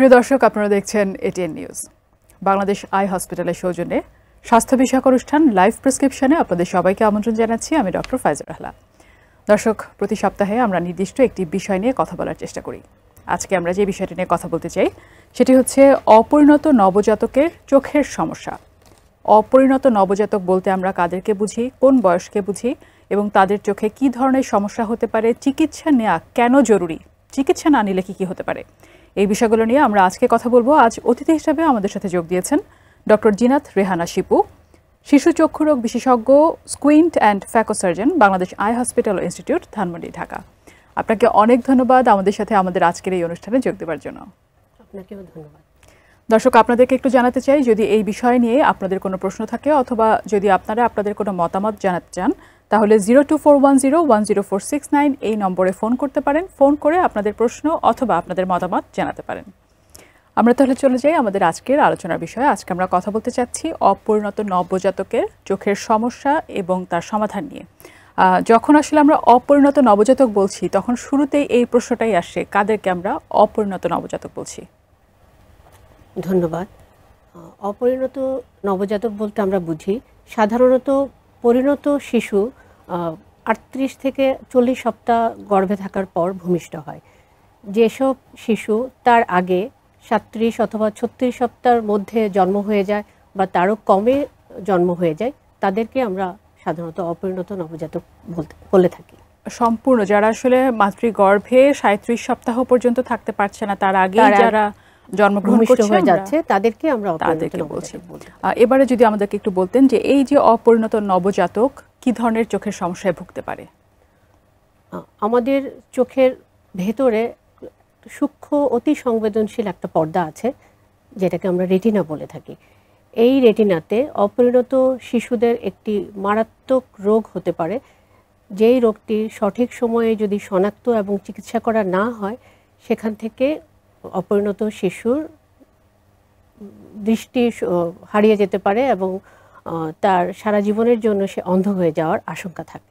সুপ্রিয় দর্শক, আপনারা দেখছেন এটিএন নিউজ। বাংলাদেশ আই হসপিটালের সৌজন্যে স্বাস্থ্য বিষয়ক অনুষ্ঠান লাইভ প্রেসক্রিপশনে আপনাদের সবাইকে আমন্ত্রণ জানাচ্ছি। আমি ডক্টর ফাইজা রাহলা। দর্শক, প্রতি সপ্তাহে আমরা নির্দিষ্ট একটি বিষয় নিয়ে কথা বলার চেষ্টা করি। আজকে আমরা যে বিষয়টি নিয়ে কথা বলতে চাই সেটি হচ্ছে অপরিণত নবজাতকের চোখের সমস্যা। অপরিণত নবজাতক বলতে আমরা কাদেরকে বুঝি, কোন বয়সকে বুঝি এবং তাদের চোখে কী ধরনের সমস্যা হতে পারে, চিকিৎসা নেওয়া কেন জরুরি, চিকিৎসা না নিলে কী হতে পারে, এই বিষয়গুলো নিয়ে আমরা আজকে কথা বলবো। আজ অতিথি হিসেবে আমাদের সাথে যোগ দিয়েছেন ডক্টর জিনাত রেহানা শিপু, শিশু চক্ষুরোগ বিশেষজ্ঞ, squint and phaco surgeon, Bangladesh eye hospital institute, Dhanmondi, Dhaka. আপনাকে অনেক ধন্যবাদ আমাদের সাথে আমাদের আজকের এই অনুষ্ঠানে যোগ দেওয়ার জন্য। আপনাকেও ধন্যবাদ। দর্শক, আপনাদেরকে একটু জানাতে চাই, যদি এই বিষয় নিয়ে আপনাদের কোনো প্রশ্ন থাকে অথবা যদি আপনারা আপনাদের কোনো মতামত জানাতে চান তাহলে 0241010469 এই নম্বরে ফোন করতে পারেন। ফোন করে আপনাদের প্রশ্ন অথবা আপনাদের মতামত জানাতে পারেন। আমরা তাহলে চলে যাই আমাদের আজকের আলোচনার বিষয়ে। আজকে আমরা কথা বলতে চাচ্ছি অপরিণত নবজাতকের চোখের সমস্যা এবং তার সমাধান নিয়ে। যখন আসলে আমরা অপরিণত নবজাতক বলছি তখন শুরুতেই এই প্রশ্নটাই আসে, কাদেরকে আমরা অপরিণত নবজাতক বলছি? ধন্যবাদ। অপরিণত নবজাতক বলতে আমরা বুঝি সাধারণত পরিণত শিশু 38 থেকে 40 সপ্তাহ গর্ভে থাকার পর ভূমিষ্ঠ হয়। যেসব শিশু তার আগে 37 অথবা 36 সপ্তাহের মধ্যে জন্ম হয়ে যায় বা তারও কমে জন্ম হয়ে যায়, তাদেরকে আমরা সাধারণত অপরিণত নবজাতক বলে থাকি। সম্পূর্ণ যারা আসলে মাতৃগর্ভে 37 সপ্তাহ পর্যন্ত থাকতে পারছে না, তার আগে যারা জন্মগ্রহণ হয়ে যাচ্ছে তাদেরকে আমরা অপরিণত নবজাতক বলি। এবারে যদি আমাদেরকে একটু বলতেন যে এই যে অপরিণত নবজাতক কি ধরনের চোখের সমস্যায় ভুগতে পারে? আমাদের চোখের ভেতরে সূক্ষ্ম অতি সংবেদনশীল একটা পর্দা আছে, যেটাকে আমরা রেটিনা বলে থাকি। এই রেটিনাতে অপরিণত শিশুদের একটি মারাত্মক রোগ হতে পারে, যেই রোগটি সঠিক সময়ে যদি শনাক্ত এবং চিকিৎসা করা না হয়, সেখান থেকে অপরিণত শিশুর দৃষ্টি হারিয়ে যেতে পারে এবং তার সারা জীবনের জন্য সে অন্ধ হয়ে যাওয়ার আশঙ্কা থাকে।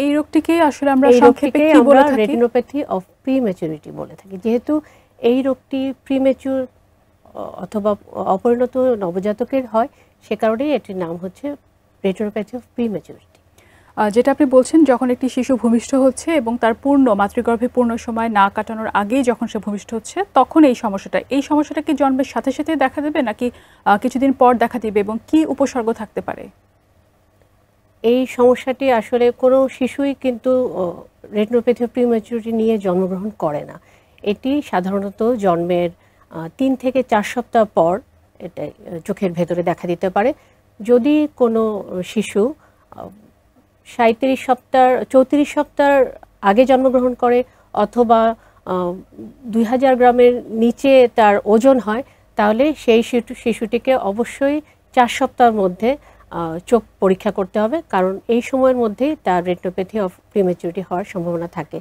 এই রোগটিকে আসলে আমরা সংক্ষেপে কি বলে থাকি? রেটিনোপ্যাথি অফ প্রিম্যাচুরিটি বলে থাকি। যেহেতু এই রোগটি প্রিম্যাচুর অথবা অপরিণত নবজাতকের হয়, সে কারণেই এটির নাম হচ্ছে রেটিনোপ্যাথি অফ প্রিম্যাচুরিটি। যেটা আপনি বলছেন, যখন একটি শিশু ভূমিষ্ঠ হচ্ছে এবং তার মাতৃগর্ভে পূর্ণ সময় না কাটানোর আগেই যখন সে ভূমিষ্ঠ হচ্ছে, তখন এই সমস্যাটা কি জন্মের সাথে সাথে দেখা দেবে নাকি কিছুদিন পর দেখা দিবে এবং কি উপসর্গ থাকতে পারে? এই সমস্যাটি আসলে কোনো শিশুই কিন্তু রেটিনোপ্যাথি অফ প্রিম্যাচুরিটি নিয়ে জন্মগ্রহণ করে না। এটি সাধারণত জন্মের 3 থেকে 4 সপ্তাহ পর এটা চোখের ভেতরে দেখা দিতে পারে। যদি কোনো শিশু 34 সপ্তাহ আগে জন্মগ্রহণ করে অথবা 2000 গ্রামের নিচে তার ওজন হয়, তাহলে সেই শিশুটিকে অবশ্যই 4 সপ্তাহের মধ্যে চোখ পরীক্ষা করতে হবে, কারণ এই সময়ের মধ্যেই তার রেটিনোপ্যাথি অফ প্রিম্যাচুরিটি হওয়ার সম্ভাবনা থাকে।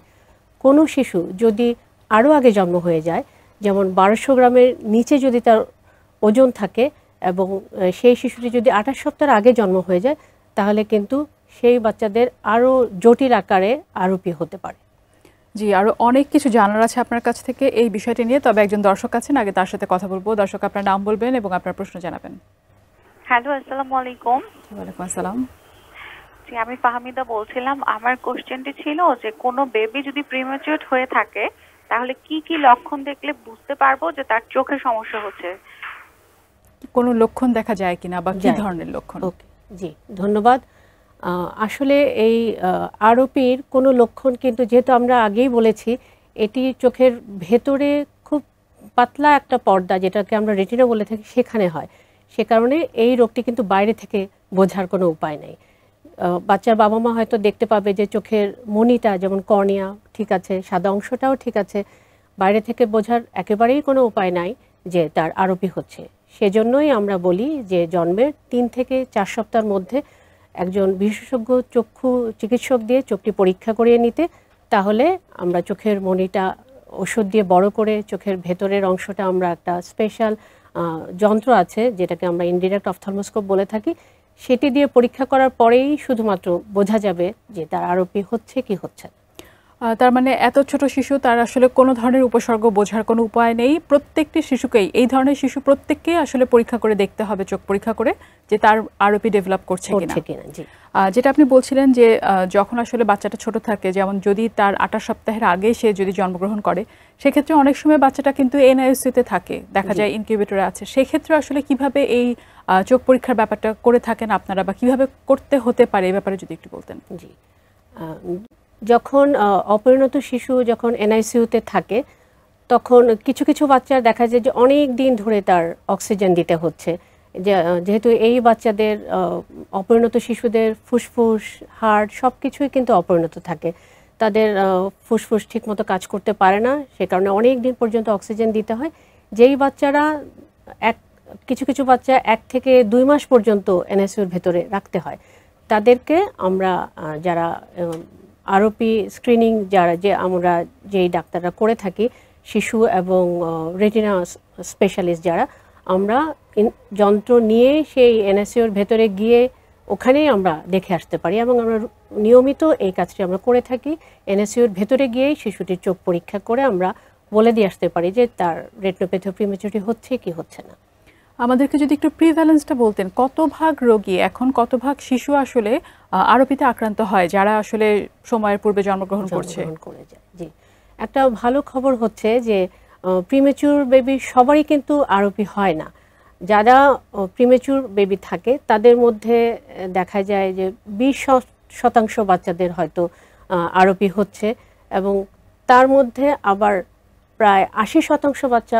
কোনো শিশু যদি আরও আগে জন্ম হয়ে যায়, যেমন 1200 গ্রামের নিচে যদি তার ওজন থাকে এবং সেই শিশুটি যদি 28 সপ্তাহ আগে জন্ম হয়ে যায়, তাহলে কিন্তু সেই বাচ্চাদের আরও জটিল আকারে আরোপী হতে পারে। জি, আরও অনেক কিছু জানার আছে আপনার কাছ থেকে এই বিষয়টি নিয়ে। তবে একজন দর্শক আছেন, আগে তার সাথে কথা বলবো। দর্শক, আপনার নাম বলবেন এবং আপনার প্রশ্ন জানাবেন। হ্যালো, আসসালামু আলাইকুম। ওয়ালাইকুম আসসালাম। জি, আমি ফাহমিদা বলছিলাম। আমার কোশ্চেনটি ছিল যে কোনো বেবি যদি প্রিম্যাচুর হয়ে থাকে তাহলে কি কি লক্ষণ দেখলে বুঝতে পারবো যে তার চোখে সমস্যা হচ্ছে? কোনো লক্ষণ দেখা যায় কিনা বা কি ধরনের লক্ষণ? ওকে, জি, ধন্যবাদ। আসলে এই আরোপির কোনো লক্ষণ কিন্তু, যেহেতু আমরা আগেই বলেছি, এটি চোখের ভেতরে খুব পাতলা একটা পর্দা, যেটাকে আমরা রেটিনা বলে থাকি, সেখানে হয়। সে কারণে এই রোগটি কিন্তু বাইরে থেকে বোঝার কোনো উপায় নেই। বাচ্চার বাবা মা হয়তো দেখতে পাবে যে চোখের মণিটা, যেমন কর্নিয়া ঠিক আছে, সাদা অংশটাও ঠিক আছে, বাইরে থেকে বোঝার একেবারেই কোনো উপায় নাই যে তার আরোপি হচ্ছে। সেজন্যই আমরা বলি যে জন্মের 3 থেকে 4 সপ্তাহের মধ্যে একজন বিশেষজ্ঞ চক্ষু চিকিৎসক দিয়ে চোখটি পরীক্ষা করিয়ে নিতে, তাহলে আমরা চোখের মণিটা ওষুধ দিয়ে বড় করে চোখের ভেতরের অংশটা, আমরা একটা স্পেশাল যন্ত্র আছে যেটাকে আমরা ইনডিরেক্ট অপথলমোস্কোপ বলে থাকি, সেটি দিয়ে পরীক্ষা করার পরেই শুধুমাত্র বোঝা যাবে যে তার আরোপি হচ্ছে কি হচ্ছে। তার মানে এত ছোট শিশু, তার আসলে কোনো ধরনের উপসর্গ বোঝার কোনো উপায় নেই। প্রত্যেকটি শিশুকেই, এই ধরনের শিশু প্রত্যেককেই আসলে পরীক্ষা করে দেখতে হবে, চোখ পরীক্ষা করে, যে তার আরওপি ডেভেলপ করছে কিনা। যেটা আপনি বলছিলেন যে যখন আসলে বাচ্চাটা ছোট থাকে, যেমন যদি তার 28 সপ্তাহের আগে সে যদি জন্মগ্রহণ করে, সেক্ষেত্রে অনেক সময় বাচ্চাটা কিন্তু এনআইসিইউতে থাকে, দেখা যায় ইনকিউবেটরে আছে। সেক্ষেত্রে আসলে কিভাবে এই চোখ পরীক্ষার ব্যাপারটা করে থাকেন আপনারা, বা কিভাবে করতে হতে পারে এই ব্যাপারে যদি একটু বলতেন। জি, যখন অপরিণত শিশু যখন এনআইসিইউতে থাকে, তখন কিছু কিছু বাচ্চার দেখা যায় যে অনেক দিন ধরে তার অক্সিজেন দিতে হচ্ছে। যেহেতু এই বাচ্চাদের অপরিণত শিশুদের ফুসফুস, হার্ট সব কিছুই কিন্তু অপরিণত থাকে, তাদের ফুসফুস ঠিকমতো কাজ করতে পারে না, সে কারণে অনেক দিন পর্যন্ত অক্সিজেন দিতে হয়। যেই বাচ্চারা কিছু কিছু বাচ্চা 1 থেকে 2 মাস পর্যন্ত এনআইসিইউর ভেতরে রাখতে হয়, তাদেরকে আমরা যারা আরওপি স্ক্রিনিং আমরা যেই ডাক্তাররা করে থাকি, শিশু এবং রেটিনা স্পেশালিস্ট যারা, আমরা যন্ত্র নিয়ে সেই এনআইসিইউর ভেতরে গিয়ে ওখানেই আমরা দেখে আসতে পারি, এবং আমরা নিয়মিত এই কাজটি আমরা করে থাকি। এনআইসিইউর ভেতরে গিয়েই শিশুটির চোখ পরীক্ষা করে আমরা বলে দিয়ে আসতে পারি যে তার রেটিনোপ্যাথি প্রিম্যাচুরিটি হচ্ছে কি হচ্ছে না। আমাদেরকে যদি একটু প্রিভ্যালেন্সটা বলতেন, কত ভাগ রোগী এখন, কত ভাগ শিশু আসলে আরওপিতে আক্রান্ত হয় যারা আসলে সময়ের পূর্বে জন্মগ্রহণ করছে? জি, একটা ভালো খবর হচ্ছে যে প্রিম্যাচুর বেবি সবারই কিন্তু আরওপি হয় না। যারা প্রিম্যাচুর বেবি থাকে তাদের মধ্যে দেখা যায় যে 20% বাচ্চাদের হয়তো আরওপি হচ্ছে, এবং তার মধ্যে আবার প্রায় 80% বাচ্চা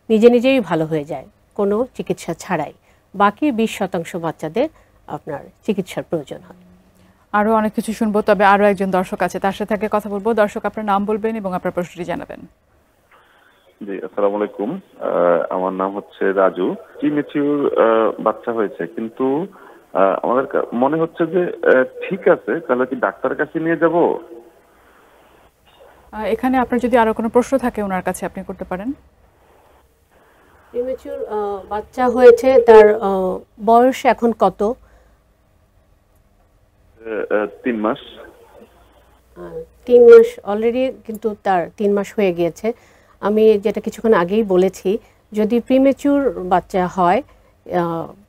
নিজে নিজেই ভালো হয়ে যায় কোনো চিকিৎসা ছাড়াই। বাকি 20% বাচ্চাদের আপনার চিকিৎসার প্রয়োজন হয়। আরও অনেক কিছু শুনবো, তবে আরও একজন দর্শক আছে, তার সাথে আগে কথা বলবো। দর্শক, আপনার নাম বলবেন এবং আপনার প্রশ্নটি জানাবেন। জি, আসসালামু আলাইকুম। আমার নাম হচ্ছে রাজু। প্রিম্যাচিউর বাচ্চা হয়েছে, কিন্তু আমাদের মনে হচ্ছে যে ঠিক আছে, তাহলে কি ডাক্তারের কাছে নিয়ে যাব? এখানে আপনার যদি আরো কোনো প্রশ্ন থাকে ওনার কাছে আপনি করতে পারেন। প্রিম্যাচুর বাচ্চা হয়েছে, তার বয়স এখন কত? 3 মাস। 3 মাস অলরেডি, কিন্তু তার 3 মাস হয়ে গিয়েছে। আমি যেটা কিছুক্ষণ আগেই বলেছি, যদি প্রিম্যাচুর বাচ্চা হয়,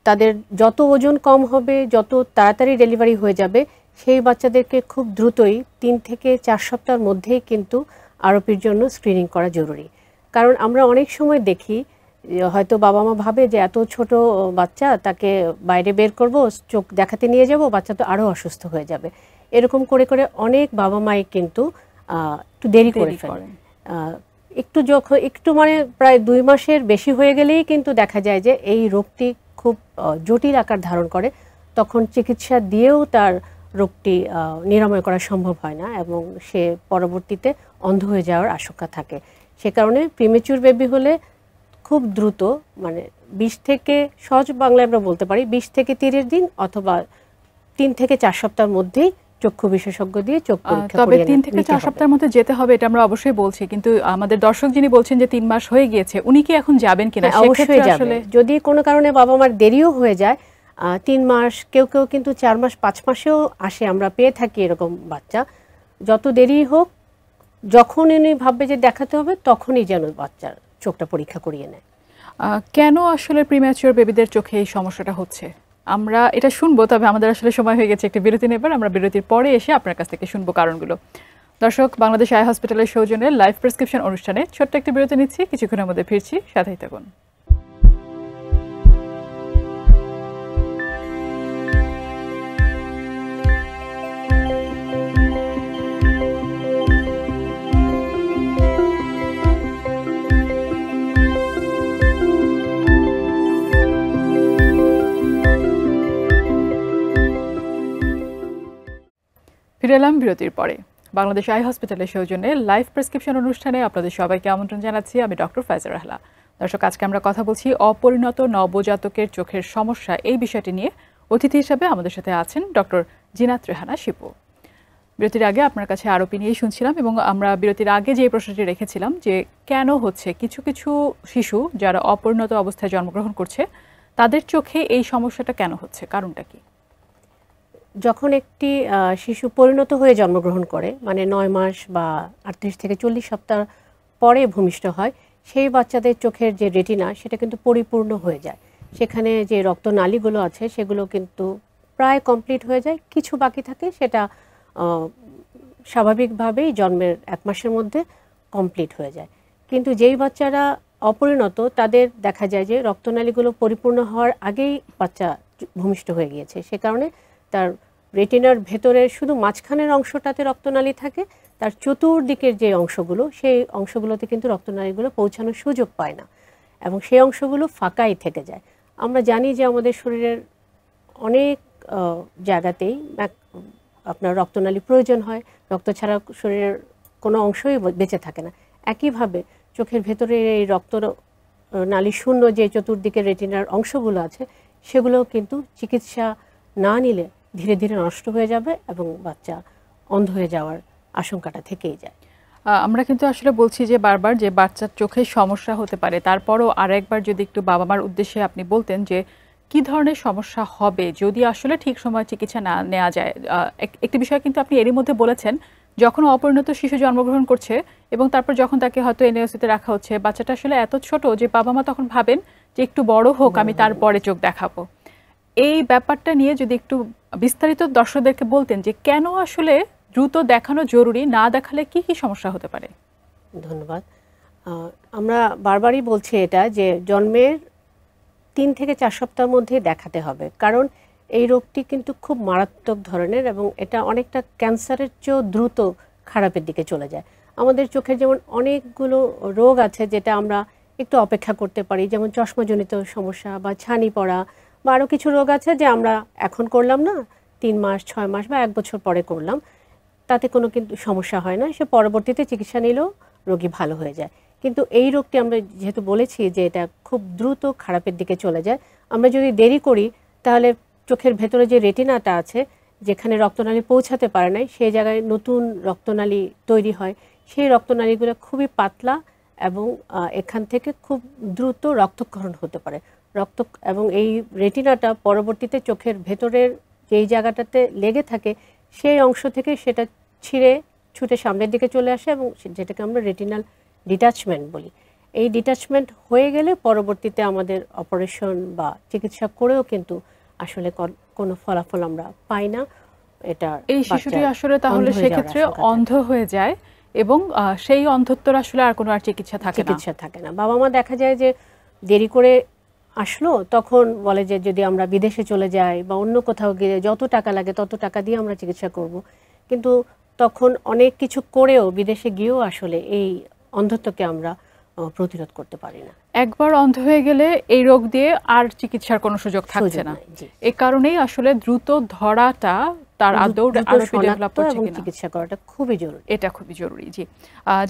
তাদের যত ওজন কম হবে, যত তাড়াতাড়ি ডেলিভারি হয়ে যাবে, সেই বাচ্চাদেরকে খুব দ্রুতই 3 থেকে 4 সপ্তাহের মধ্যেই কিন্তু আরওপির জন্য স্ক্রিনিং করা জরুরি। কারণ আমরা অনেক সময় দেখি, হয়তো বাবা মা ভাবে যে এত ছোট বাচ্চা, তাকে বাইরে বের করব, চোখ দেখাতে নিয়ে যাব, বাচ্চা তো আরও অসুস্থ হয়ে যাবে। এরকম করে করে অনেক বাবা মাই কিন্তু একটু দেরি করে ফেলেন। একটু মানে প্রায় 2 মাসের বেশি হয়ে গেলেই কিন্তু দেখা যায় যে এই রোগটি খুব জটিল আকার ধারণ করে। তখন চিকিৎসা দিয়েও তার রোগটি নিরাময় করা সম্ভব হয় না, এবং সে পরবর্তীতে অন্ধ হয়ে যাওয়ার আশঙ্কা থাকে। সে কারণে প্রিম্যাচুর বেবি হলে খুব দ্রুত, মানে 20 থেকে, সহজ বাংলায় আমরা বলতে পারি 20 থেকে 30 দিন অথবা 3 থেকে 4 সপ্তাহের মধ্যেই চক্ষু বিশেষজ্ঞ দিয়ে চোখ পরীক্ষা তবে 3 থেকে 4 সপ্তাহের মধ্যে যেতে হবে, এটা আমরা অবশ্যই বলছি। কিন্তু আমাদের দর্শক যিনি বলছেন যে 3 মাস হয়ে গিয়েছে, উনি কি এখন যাবেন কিনা? অবশ্যই যাবেন। যদি কোনো কারণে বাবা মার দেরিও হয়ে যায়, 3 মাস, কেউ কেউ কিন্তু 4 মাস 5 মাসেও আসে, আমরা পেয়ে থাকি এরকম বাচ্চা। যত দেরি হোক, যখন উনি ভাববে যে দেখাতে হবে, তখনই যেন বাচ্চার চোখটা পরীক্ষা করিয়ে নেয়। কেন আসলে প্রিম্যাচুর বেবিদের চোখে এই সমস্যাটা হচ্ছে আমরা এটা শুনবো, তবে আমাদের আসলে সময় হয়ে গেছে একটি বিরতি নেবার। আমরা বিরতির পরে এসে আপনার কাছ থেকে শুনবো কারণগুলো। দর্শক, বাংলাদেশ আই হসপিটালের সৌজন্যে লাইভ প্রেসক্রিপশন অনুষ্ঠানে ছোট্ট একটি বিরতি নিচ্ছি, কিছুক্ষণের মধ্যে ফিরছি, সাথেই থাকুন। ফিরে এলাম বিরতির পরে। বাংলাদেশ আই হসপিটালের সৌজন্যে লাইভ প্রেসক্রিপশন অনুষ্ঠানে আপনাদের সবাইকে আমন্ত্রণ জানাচ্ছি। আমি ডক্টর ফাইজা রাহলা। দর্শক, আজকে আমরা কথা বলছি অপরিণত নবজাতকের চোখের সমস্যা, এই বিষয়টি নিয়ে। অতিথি হিসাবে আমাদের সাথে আছেন ডক্টর জিনাত রেহানা শিপু। বিরতির আগে আপনার কাছে আরওপি নিয়েই শুনছিলাম, এবং আমরা বিরতির আগে যে প্রশ্নটি রেখেছিলাম যে কেন হচ্ছে কিছু কিছু শিশু যারা অপরিণত অবস্থায় জন্মগ্রহণ করছে, তাদের চোখে এই সমস্যাটা কেন হচ্ছে, কারণটা কি? যখন একটি শিশু পরিণত হয়ে জন্মগ্রহণ করে, মানে 9 মাস বা 38 থেকে 40 সপ্তাহ পরে ভূমিষ্ঠ হয়, সেই বাচ্চাদের চোখের যে রেটিনা সেটা কিন্তু পরিপূর্ণ হয়ে যায়। সেখানে যে রক্তনালীগুলো আছে সেগুলো কিন্তু প্রায় কমপ্লিট হয়ে যায়, কিছু বাকি থাকে, সেটা স্বাভাবিকভাবেই জন্মের 1 মাসের মধ্যে কমপ্লিট হয়ে যায়। কিন্তু যেই বাচ্চারা অপরিণত তাদের দেখা যায় যে রক্তনালীগুলো পরিপূর্ণ হওয়ার আগেই বাচ্চা ভূমিষ্ঠ হয়ে গিয়েছে, সে কারণে তার রেটিনার ভেতরে শুধু মাঝখানের অংশটাতে রক্তনালী থাকে, তার চতুর্দিকের যে অংশগুলো সেই অংশগুলোতে কিন্তু রক্তনালীগুলো পৌঁছানোর সুযোগ পায় না এবং সেই অংশগুলো ফাঁকাই থেকে যায়। আমরা জানি যে আমাদের শরীরের অনেক জায়গাতেই আপনার রক্তনালী প্রয়োজন হয়, রক্ত ছাড়া শরীরের কোনো অংশই বেঁচে থাকে না। একইভাবে চোখের ভেতরে এই রক্ত নালী শূন্য যে চতুর্দিকের রেটিনার অংশগুলো আছে সেগুলো কিন্তু চিকিৎসা না নিলে ধীরে ধীরে নষ্ট হয়ে যাবে এবং বাচ্চা অন্ধ হয়ে যাওয়ার আশঙ্কাটা থেকেই যায়। আমরা কিন্তু আসলে বলছি যে বারবার যে বাচ্চার চোখে সমস্যা হতে পারে, তারপরও আরেকবার যদি একটু বাবা মার উদ্দেশ্যে আপনি বলতেন যে কি ধরনের সমস্যা হবে যদি আসলে ঠিক সময় চিকিৎসা না নেওয়া যায়। একটি বিষয় কিন্তু আপনি এরই মধ্যে বলেছেন, যখন অপরিণত শিশু জন্মগ্রহণ করছে এবং তারপর যখন তাকে হয়তো এনএওসিতে রাখা হচ্ছে, বাচ্চাটা আসলে এত ছোট যে বাবা মা তখন ভাবেন যে একটু বড় হোক, আমি তারপরে চোখ দেখাবো। এই ব্যাপারটা নিয়ে যদি একটু বিস্তারিত দর্শকদেরকে বলতেন যে কেন আসলে দ্রুত দেখানো জরুরি, না দেখালে কি কি সমস্যা হতে পারে। ধন্যবাদ। আমরা বারবারই বলছি এটা যে জন্মের 3 থেকে 4 সপ্তাহের মধ্যে দেখাতে হবে, কারণ এই রোগটি কিন্তু খুব মারাত্মক ধরনের এবং এটা অনেকটা ক্যান্সারের চেয়েও দ্রুত খারাপের দিকে চলে যায়। আমাদের চোখের যেমন অনেকগুলো রোগ আছে যেটা আমরা একটু অপেক্ষা করতে পারি, যেমন চশমাজনিত সমস্যা বা ছানি পড়া বা আরও কিছু রোগ আছে যে আমরা এখন করলাম না, 3 মাস 6 মাস বা 1 বছর পরে করলাম, তাতে কোনো কিন্তু সমস্যা হয় না, সে পরবর্তীতে চিকিৎসা নিলেও রোগী ভালো হয়ে যায়। কিন্তু এই রোগটি আমরা যেহেতু বলেছি যে এটা খুব দ্রুত খারাপের দিকে চলে যায়, আমরা যদি দেরি করি তাহলে চোখের ভেতরে যে রেটিনাটা আছে যেখানে রক্তনালী পৌঁছাতে পারে নাই সেই জায়গায় নতুন রক্তনালী তৈরি হয়, সেই রক্তনালীগুলো খুবই পাতলা এবং এখান থেকে খুব দ্রুত রক্তক্ষরণ হতে পারে। এবং এই রেটিনাটা পরবর্তীতে চোখের ভেতরের যেই জায়গাটাতে লেগে থাকে সেই অংশ থেকে সেটা ছিঁড়ে ছুটে সামনের দিকে চলে আসে এবং যেটাকে আমরা রেটিনাল ডিটাচমেন্ট বলি। এই ডিটাচমেন্ট হয়ে গেলে পরবর্তীতে আমাদের অপারেশন বা চিকিৎসা করেও কিন্তু আসলে কোনো ফলাফল আমরা পাই না। এটা এই শিশুটি আসলে তাহলে সেক্ষেত্রে অন্ধ হয়ে যায় এবং সেই অন্ধত্বর আসলে আর কোনো চিকিৎসা থাকে না। বাবা মা দেখা যায় যে দেরি করে আসলো তখন বলে যে যদি আমরা বিদেশে চলে যাই বা অন্য কোথাও গিয়ে যত টাকা লাগে তত টাকা দিয়ে আমরা চিকিৎসা করব, কিন্তু তখন অনেক কিছু করেও বিদেশে গিয়েও আসলে এই অন্ধত্বকে আমরা প্রতিরোধ করতে পারি না। একবার অন্ধ হয়ে গেলে এই রোগ দিয়ে আর চিকিৎসার কোনো সুযোগ থাকছে না। এই কারণেই আসলে দ্রুত ধরাটা তার আদৌ ডেভেলপ করছে কিনা চিকিৎসা করাটা খুবই জরুরি। এটা খুবই জরুরি। জি,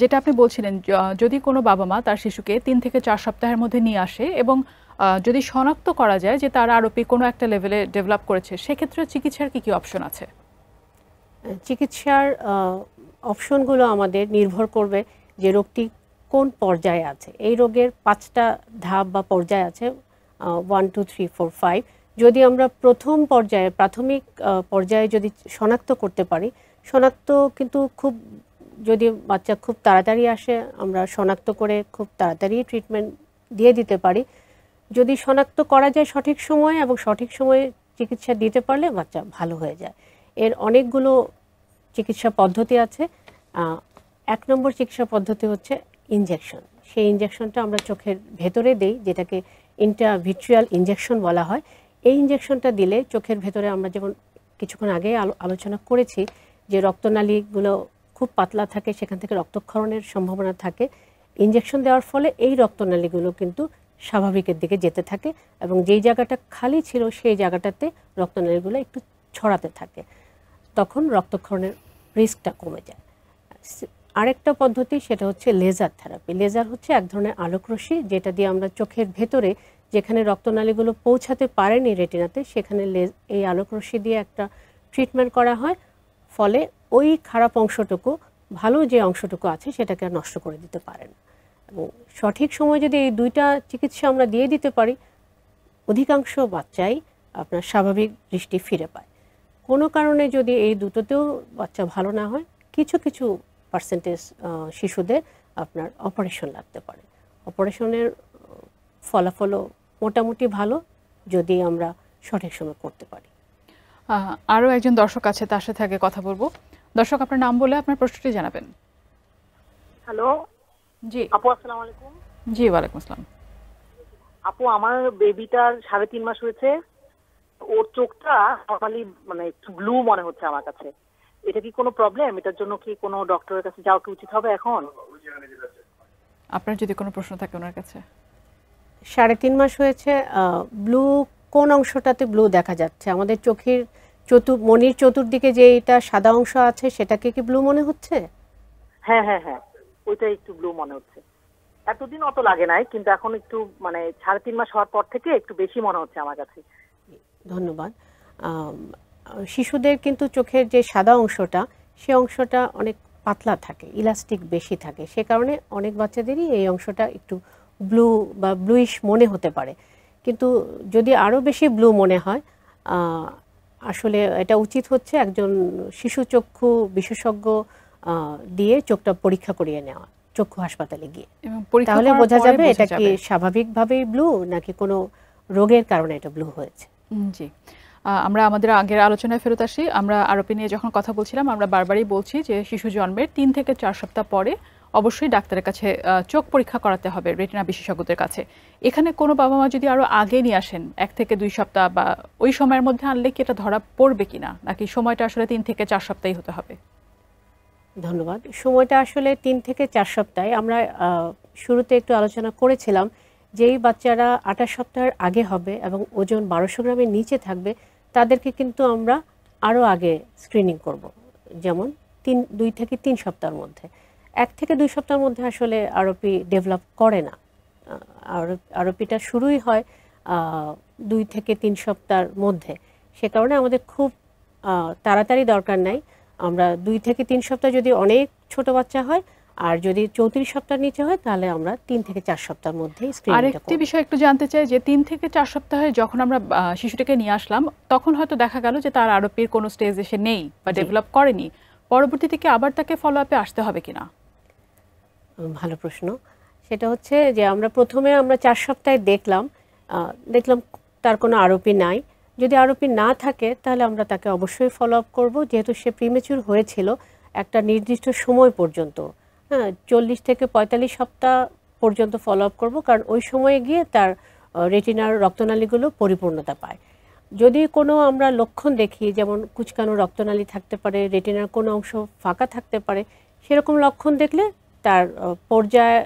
যেটা আপনি বলছিলেন, যদি কোনো বাবা মা তার শিশুকে 3 থেকে 4 সপ্তাহের মধ্যে নিয়ে আসে এবং যদি শনাক্ত করা যায় যে তার আরোপি কোনো একটা লেভেলে ডেভেলপ করেছে, সেক্ষেত্রে চিকিৎসার কি কি অপশন আছে? চিকিৎসার অপশনগুলো আমাদের নির্ভর করবে যে রোগটি কোন পর্যায়ে আছে। এই রোগের 5টা ধাপ বা পর্যায় আছে, 1 2 3 4 5। যদি আমরা প্রথম পর্যায়ে প্রাথমিক পর্যায়ে যদি শনাক্ত করতে পারি, শনাক্ত কিন্তু খুব যদি বাচ্চা খুব তাড়াতাড়ি আসে আমরা শনাক্ত করে খুব তাড়াতাড়ি ট্রিটমেন্ট দিয়ে দিতে পারি। যদি শনাক্ত করা যায় সঠিক সময়ে এবং সঠিক সময়ে চিকিৎসা দিতে পারলে বাচ্চা ভালো হয়ে যায়। এর অনেকগুলো চিকিৎসা পদ্ধতি আছে। 1 নম্বর চিকিৎসা পদ্ধতি হচ্ছে ইনজেকশন। সেই ইনজেকশনটা আমরা চোখের ভেতরে দেই, যেটাকে ইন্ট্রাভিট্রিয়াল ইনজেকশন বলা হয়। এই ইনজেকশনটা দিলে চোখের ভেতরে আমরা যেমন কিছুক্ষণ আগে আলোচনা করেছি যে রক্তনালীগুলো খুব পাতলা থাকে, সেখান থেকে রক্তক্ষরণের সম্ভাবনা থাকে। ইনজেকশন দেওয়ার ফলে এই রক্তনালীগুলো কিন্তু স্বাভাবিকের দিকে যেতে থাকে এবং যেই জায়গাটা খালি ছিল সেই জায়গাটাতে রক্তনালীগুলো একটু ছড়াতে থাকে, তখন রক্তক্ষরণের রিস্কটা কমে যায়। আরেকটা পদ্ধতি সেটা হচ্ছে লেজার থেরাপি। লেজার হচ্ছে এক ধরনের আলোকরশ্মি যেটা দিয়ে আমরা চোখের ভেতরে যেখানে রক্তনালীগুলো পৌঁছাতে পারেনি রেটিনাতে, সেখানে এই আলোকরশ্মি দিয়ে একটা ট্রিটমেন্ট করা হয়, ফলে ওই খারাপ অংশটুকু ভালো যে অংশটুকু আছে সেটাকে আর নষ্ট করে দিতে পারে না। এবং সঠিক সময় যদি এই 2টা চিকিৎসা আমরা দিয়ে দিতে পারি, অধিকাংশ বাচ্চাই আপনার স্বাভাবিক দৃষ্টি ফিরে পায়। কোনো কারণে যদি এই দুটোতেও বাচ্চা ভালো না হয়, কিছু কিছু পার্সেন্টেজ শিশুদের আপনার অপারেশন লাগতে পারে। অপারেশনের ফলাফলও মোটামুটি ভালো যদি আমরা সঠিক সময় করতে পারি। আরও একজন দর্শক আছে, তার সাথে আগে কথা বলবো। দর্শক, আপনার নাম বলে আপনার প্রশ্নটি জানাবেন। হ্যালো জি আপু, আসসালামু আলাইকুম। জি, ওয়ালাইকুম আসসালাম। আপু, আমার বেবিটার 3.5 মাস হয়েছে। ওর চোখটা নরমালি মানে একটু ব্লু মনে হচ্ছে আমার কাছে। এটা কি কোনো প্রবলেম? এটার জন্য কি কোনো ডক্টরের কাছে যাওয়া কি উচিত হবে এখন? আপনার যদি কোনো প্রশ্ন থাকে ওনার কাছে। 3.5 মাস হয়েছে, ব্লু কোন অংশটাতে ব্লু দেখা যাচ্ছে? আমাদের চোখের মনির চতুর্দিকে যে এটা সাদা অংশ আছে সেটাকে কি ব্লু মনে হচ্ছে? হ্যাঁ হ্যাঁ হ্যাঁ, ওইটা একটু ব্লু মনে হচ্ছে। এতদিন অত লাগে নাই, কিন্তু এখন একটু মানে 3.5 মাস হওয়ার পর থেকে একটু বেশি মনে হচ্ছে আমার কাছে। ধন্যবাদ। শিশুদের কিন্তু চোখের যে সাদা অংশটা, সে অংশটা অনেক পাতলা থাকে, ইলাস্টিক বেশি থাকে, সে কারণে অনেক বাচ্চাদেরই এই অংশটা একটু ব্লু বা ব্লুইশ মনে হতে পারে। কিন্তু যদি আরও বেশি ব্লু মনে হয়, আসলে এটা উচিত হচ্ছে একজন শিশু চক্ষু বিশেষজ্ঞ দিয়ে চোখটা পরীক্ষা করিয়ে নেওয়া, চক্ষু হাসপাতালে গিয়ে। তাহলে বোঝা যাবে এটা কি স্বাভাবিকভাবেই ব্লু নাকি কোনো রোগের কারণে এটা ব্লু হয়েছে। জি, আমরা আমাদের আগের আলোচনায় ফেরত আসি। আমরা আরোপি নিয়ে যখন কথা বলছিলাম, আমরা বারবারই বলছি যে শিশু জন্মের 3 থেকে 4 সপ্তাহ পরে অবশ্যই ডাক্তারের কাছে চোখ পরীক্ষা করাতে হবে, রেটিনা বিশেষজ্ঞদের কাছে। এখানে কোনো বাবা মা যদি আরও আগে নিয়ে আসেন, 1 থেকে 2 সপ্তাহ বা ওই সময়ের মধ্যে আনলে কি এটা ধরা পড়বে কিনা, নাকি সময়টা আসলে 3 থেকে 4 সপ্তাহই হতে হবে? ধন্যবাদ। সময়টা আসলে 3 থেকে 4 সপ্তাহে। আমরা শুরুতে একটু আলোচনা করেছিলাম যেই বাচ্চারা 28 সপ্তাহের আগে হবে এবং ওজন 1200 গ্রামের নিচে থাকবে, তাদেরকে কিন্তু আমরা আরও আগে স্ক্রিনিং করব, যেমন 2 থেকে 3 সপ্তাহের মধ্যে। 1 থেকে 2 সপ্তাহের মধ্যে আসলে আরোপি ডেভেলপ করে না। আরোপিটা শুরুই হয় 2 থেকে 3 সপ্তাহের মধ্যে। সে কারণে আমাদের খুব তাড়াতাড়ি দরকার নাই। আমরা 2 থেকে 3 সপ্তাহ যদি অনেক ছোট বাচ্চা হয়, আর যদি 34 সপ্তাহের নিচে হয়, তাহলে আমরা 3 থেকে 4 সপ্তাহের মধ্যেই স্ক্রিনিংটা করব। আরেকটি বিষয় একটু জানতে চাই যে 3 থেকে 4 সপ্তাহে যখন আমরা শিশুটিকে নিয়ে আসলাম, তখন হয়তো দেখা গেল যে তার আরোপির কোনো স্টেজ এসে নেই বা ডেভেলপ করেনি, পরবর্তীতে কি আবার তাকে ফলো আপে আসতে হবে কিনা? ভালো প্রশ্ন। সেটা হচ্ছে যে আমরা প্রথমে 4 সপ্তাহে দেখলাম তার কোনো আরোপি নাই। যদি আরোপি না থাকে তাহলে আমরা তাকে অবশ্যই ফলো আপ করবো, যেহেতু সে প্রিমেচুর হয়েছিল একটা নির্দিষ্ট সময় পর্যন্ত। 40 থেকে 45 সপ্তাহ পর্যন্ত ফলো আপ করবো, কারণ ওই সময়ে গিয়ে তার রেটিনার রক্তনালীগুলো পরিপূর্ণতা পায়। যদি কোনো আমরা লক্ষণ দেখি, যেমন কুচকানো রক্তনালী থাকতে পারে, রেটিনার কোনো অংশ ফাঁকা থাকতে পারে, সেরকম লক্ষণ দেখলে তার পর্যায়ে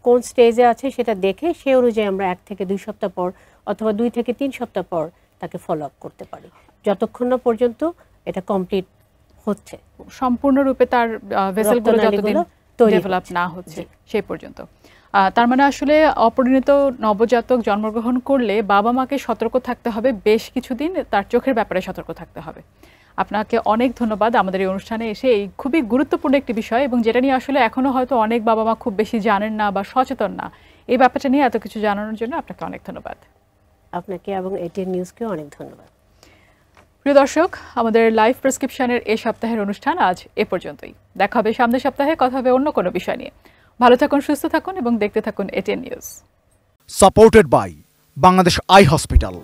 কোন স্টেজে আছে সেটা দেখে সে অনুযায়ী আমরা 1 থেকে 2 সপ্তাহ পর অথবা 2 থেকে 3 সপ্তাহ পর তাকে ফলো আপ করতে পারি, যতক্ষণ না পর্যন্ত এটা কমপ্লিট হচ্ছে, সম্পূর্ণরূপে তার ভেসেলগুলো যতদিন ডেভেলপ না হচ্ছে সেই পর্যন্ত। তার মানে আসলে অপরিণত নবজাতক জন্মগ্রহণ করলে বাবা মাকে সতর্ক থাকতে হবে, বেশ কিছুদিন তার চোখের ব্যাপারে সতর্ক থাকতে হবে। আপনাকে অনেক ধন্যবাদ আমাদের এই অনুষ্ঠানে এসে। এই খুবই গুরুত্বপূর্ণ একটি বিষয়, এবং যেটা নিয়ে আসলে এখনো হয়তো অনেক বাবা মা খুব বেশি জানেন না বা সচেতন না। এই ব্যাপারটা নিয়ে এত কিছু জানানোর জন্য আপনাকে অনেক ধন্যবাদ। আপনাকে এবং এটিএন নিউজকে অনেক ধন্যবাদ। প্রিয় দর্শক, আমাদের লাইভ প্রেসক্রিপশনের এই সপ্তাহের অনুষ্ঠান আজ এ পর্যন্তই। দেখা হবে সামনের সপ্তাহে, কথা হবে অন্য কোনো বিষয় নিয়ে। ভালো থাকুন, সুস্থ থাকুন এবং দেখতে থাকুন ATN news. Supported by Bangladesh eye hospital.